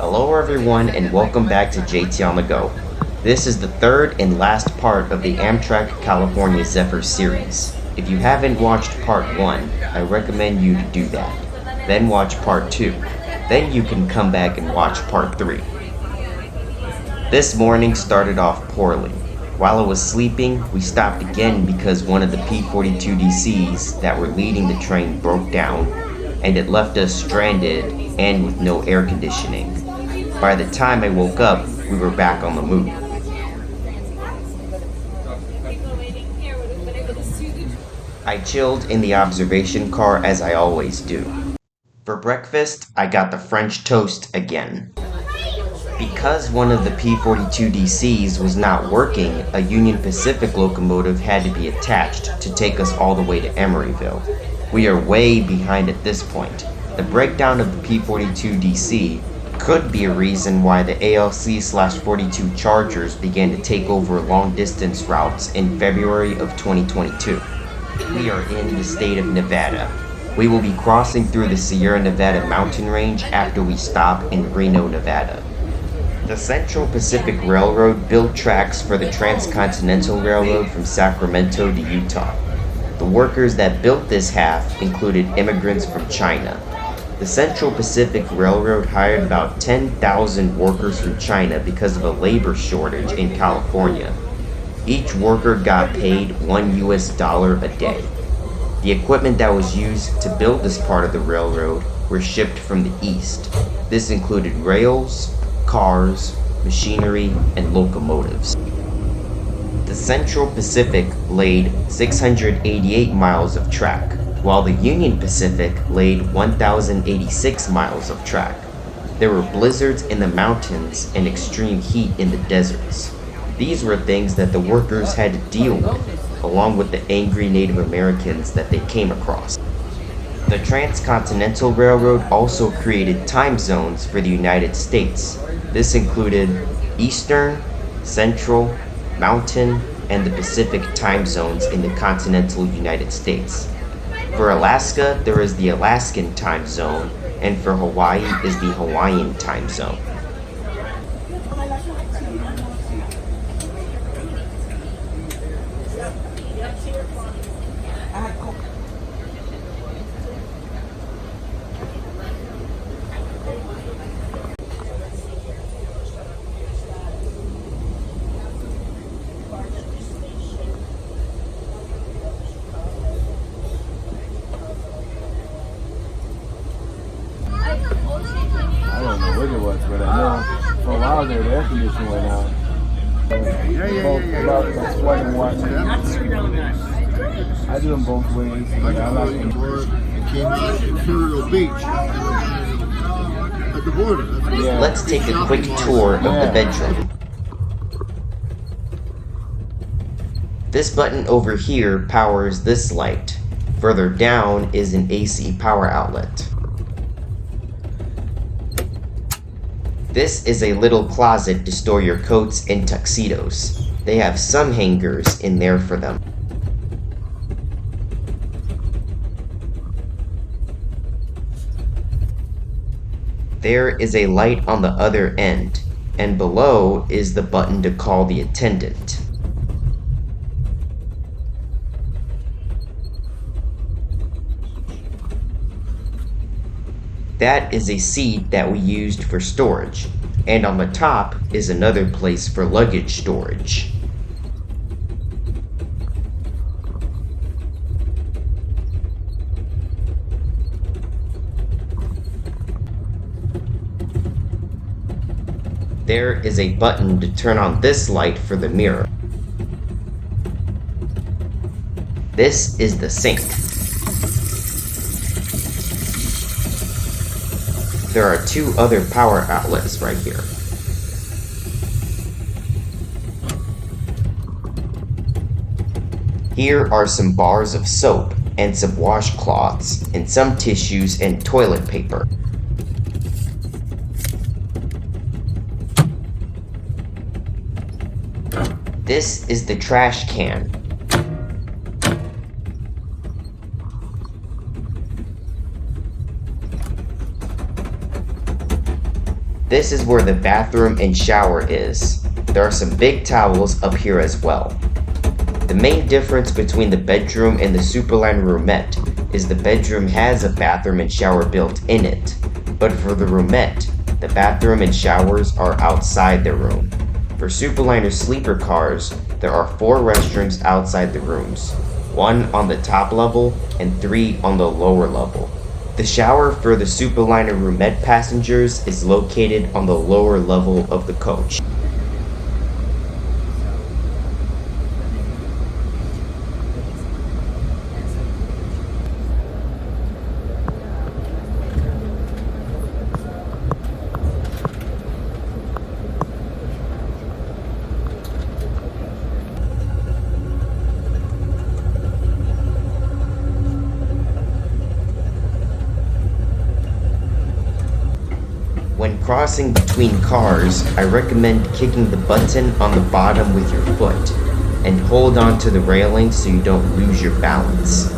Hello everyone and welcome back to JT on the Go. This is the third and last part of the Amtrak California Zephyr series. If you haven't watched part 1, I recommend you to do that. Then watch part 2. Then you can come back and watch part 3. This morning started off poorly. While I was sleeping, we stopped again because one of the P-42DCs that were leading the train broke down, and it left us stranded and with no air conditioning. By the time I woke up, we were back on the move. I chilled in the observation car as I always do. For breakfast, I got the French toast again. Because one of the P-42DCs was not working, a Union Pacific locomotive had to be attached to take us all the way to Emeryville. We are way behind at this point. The breakdown of the P-42DC could be a reason why the ALC/42 Chargers began to take over long-distance routes in February of 2022. We are in the state of Nevada. We will be crossing through the Sierra Nevada mountain range after we stop in Reno, Nevada. The Central Pacific Railroad built tracks for the Transcontinental Railroad from Sacramento to Utah. The workers that built this half included immigrants from China. The Central Pacific Railroad hired about 10,000 workers from China because of a labor shortage in California. Each worker got paid $1 a day. The equipment that was used to build this part of the railroad were shipped from the east. This included rails, cars, machinery, and locomotives. The Central Pacific laid 688 miles of track, while the Union Pacific laid 1,086 miles of track. There were blizzards in the mountains and extreme heat in the deserts. These were things that the workers had to deal with, along with the angry Native Americans that they came across. The Transcontinental Railroad also created time zones for the United States. This included Eastern, Central, Mountain, and the Pacific time zones in the continental United States. For Alaska, there is the Alaskan time zone, and for Hawaii is the Hawaiian time zone. I don't know what it was, but I know for a while there, the air conditioning went out. About sweat and watching. I do them both ways. But I like them. Came out of Imperial Beach at the border. Yeah. Let's take a quick tour of the bedroom. This button over here powers this light. Further down is an AC power outlet. This is a little closet to store your coats and tuxedos. They have some hangers in there for them. There is a light on the other end, and below is the button to call the attendant. That is a seat that we used for storage, and on the top is another place for luggage storage. There is a button to turn on this light for the mirror. This is the sink. There are two other power outlets right here. Here are some bars of soap and some washcloths and some tissues and toilet paper. This is the trash can. This is where the bathroom and shower is. There are some big towels up here as well. The main difference between the bedroom and the Superliner roomette is the bedroom has a bathroom and shower built in it, but for the roomette, the bathroom and showers are outside the room. For Superliner sleeper cars, there are 4 restrooms outside the rooms, 1 on the top level and 3 on the lower level. The shower for the Superliner roomette passengers is located on the lower level of the coach. When crossing between cars, I recommend kicking the button on the bottom with your foot, and hold on to the railing so you don't lose your balance.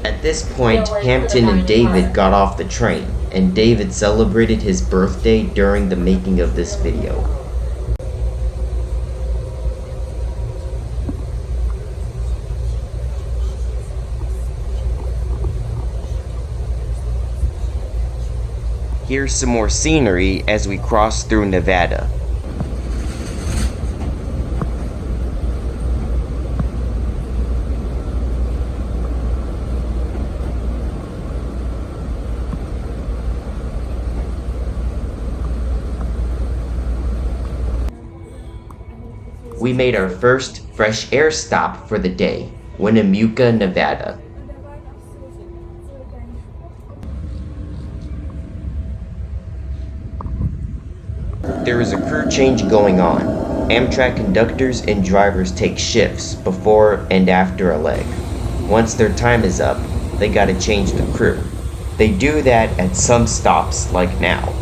At this point, Hampton and David got off the train, and David celebrated his birthday during the making of this video. Here's some more scenery as we cross through Nevada. We made our first fresh air stop for the day, Winnemucca, Nevada. There is a crew change going on. Amtrak conductors and drivers take shifts before and after a leg. Once their time is up, they gotta change the crew. They do that at some stops like now.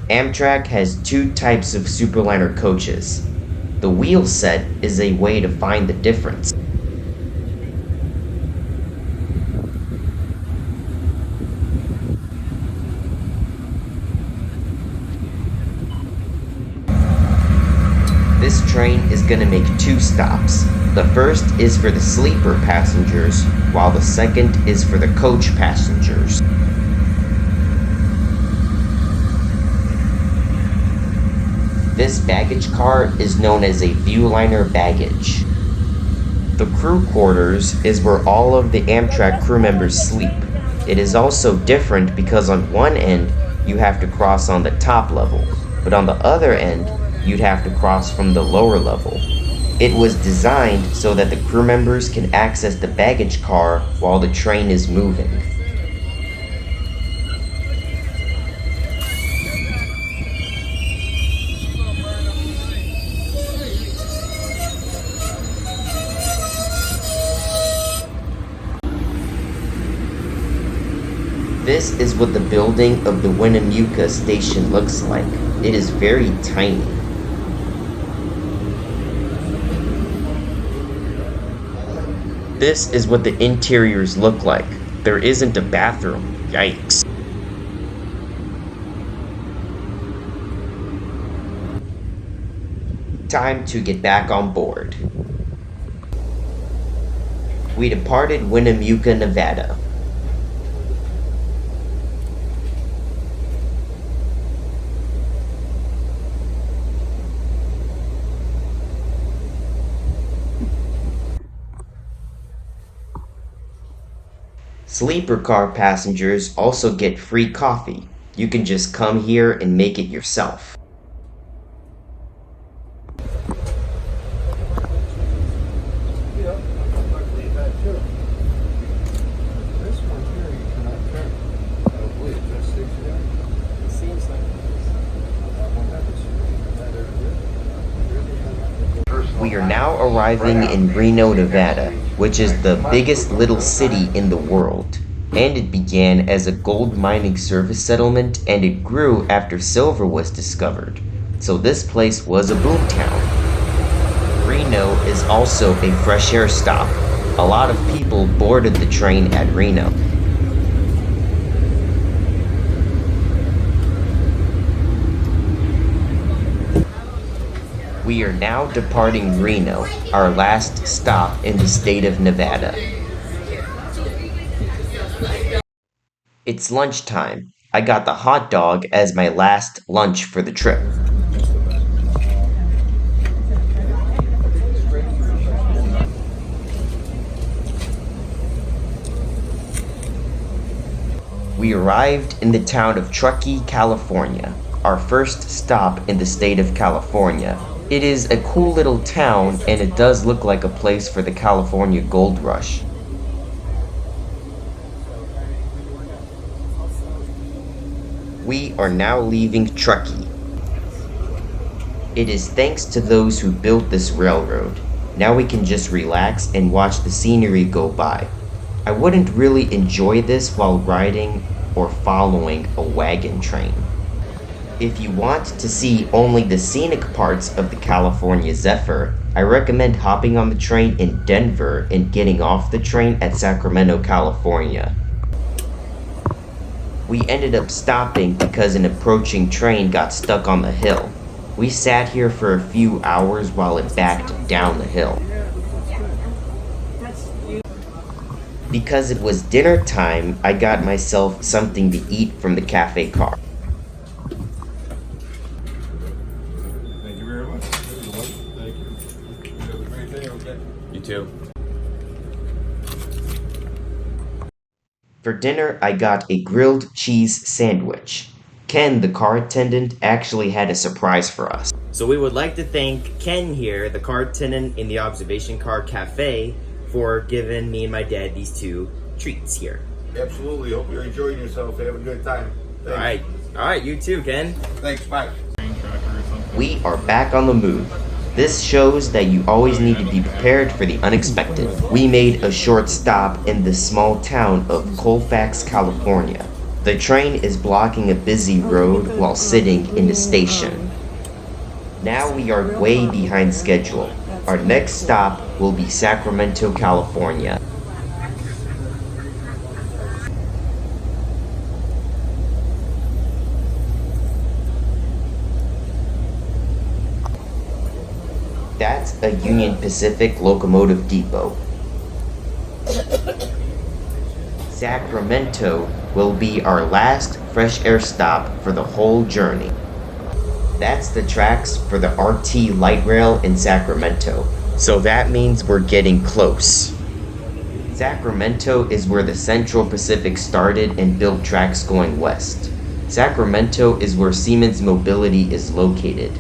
Amtrak has 2 types of Superliner coaches. The wheel set is a way to find the difference. This train is gonna make 2 stops. The first is for the sleeper passengers, while the second is for the coach passengers. This baggage car is known as a viewliner baggage. The crew quarters is where all of the Amtrak crew members sleep. It is also different because on one end, you have to cross on the top level, but on the other end, you'd have to cross from the lower level. It was designed so that the crew members can access the baggage car while the train is moving. This is what the building of the Winnemucca station looks like. It is very tiny. This is what the interiors look like. There isn't a bathroom. Yikes. Time to get back on board. We departed Winnemucca, Nevada. Sleeper car passengers also get free coffee. You can just come here and make it yourself. We are now arriving in Reno, Nevada, which is the biggest little city in the world. And it began as a gold mining service settlement, and it grew after silver was discovered. So this place was a boomtown. Reno is also a fresh air stop. A lot of people boarded the train at Reno. We are now departing Reno, our last stop in the state of Nevada. It's lunchtime. I got the hot dog as my last lunch for the trip. We arrived in the town of Truckee, California, our first stop in the state of California. It is a cool little town, and it does look like a place for the California Gold Rush. We are now leaving Truckee. It is thanks to those who built this railroad. Now we can just relax and watch the scenery go by. I wouldn't really enjoy this while riding or following a wagon train. If you want to see only the scenic parts of the California Zephyr, I recommend hopping on the train in Denver and getting off the train at Sacramento, California. We ended up stopping because an approaching train got stuck on the hill. We sat here for a few hours while it backed down the hill. Because it was dinner time, I got myself something to eat from the cafe car. Thank you very much. Thank you. You have a great day, okay? You too. For dinner, I got a grilled cheese sandwich. Ken, the car attendant, actually had a surprise for us. So we would like to thank Ken here, the car attendant in the Observation Car Cafe, for giving me and my dad these two treats here. Absolutely. Hope you're enjoying yourself. Have a good time. Thanks. All right, you too, Ken. Thanks. Bye. We are back on the move. This shows that you always need to be prepared for the unexpected. We made a short stop in the small town of Colfax, California. The train is blocking a busy road while sitting in the station. Now we are way behind schedule. Our next stop will be Sacramento, California. That's a Union Pacific locomotive depot. Sacramento will be our last fresh air stop for the whole journey. That's the tracks for the RT light rail in Sacramento, so that means we're getting close. Sacramento is where the Central Pacific started and built tracks going west. Sacramento is where Siemens Mobility is located.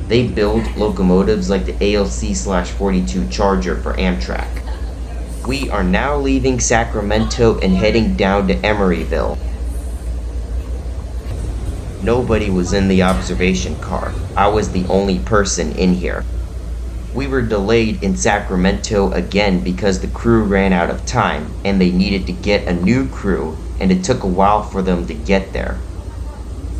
They build locomotives like the ALC/42 Charger for Amtrak. We are now leaving Sacramento and heading down to Emeryville. Nobody was in the observation car. I was the only person in here. We were delayed in Sacramento again because the crew ran out of time and they needed to get a new crew, and it took a while for them to get there.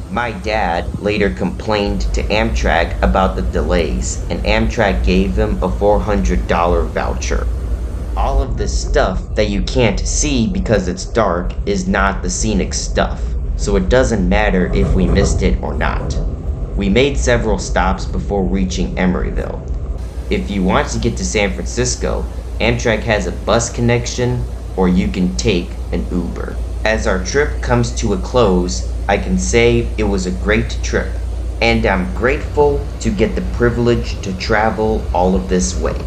My dad later complained to Amtrak about the delays, and Amtrak gave him a $400 voucher. All of this stuff that you can't see because it's dark is not the scenic stuff, so it doesn't matter if we missed it or not. We made several stops before reaching Emeryville. If you want to get to San Francisco, Amtrak has a bus connection, or you can take an Uber. As our trip comes to a close, I can say it was a great trip, and I'm grateful to get the privilege to travel all of this way.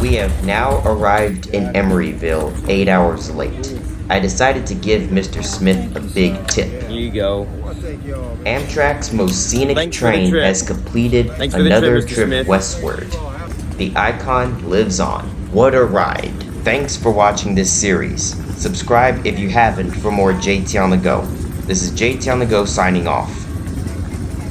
We have now arrived in Emeryville 8 hours late. I decided to give Mr. Smith a big tip. Here you go. Amtrak's most scenic Thanks for the train trip. has completed Thanks for the another trip, Mr. trip Smith. westward. The icon lives on. What a ride. Thanks for watching this series. Subscribe if you haven't for more JT on the Go. This is JT on the Go signing off.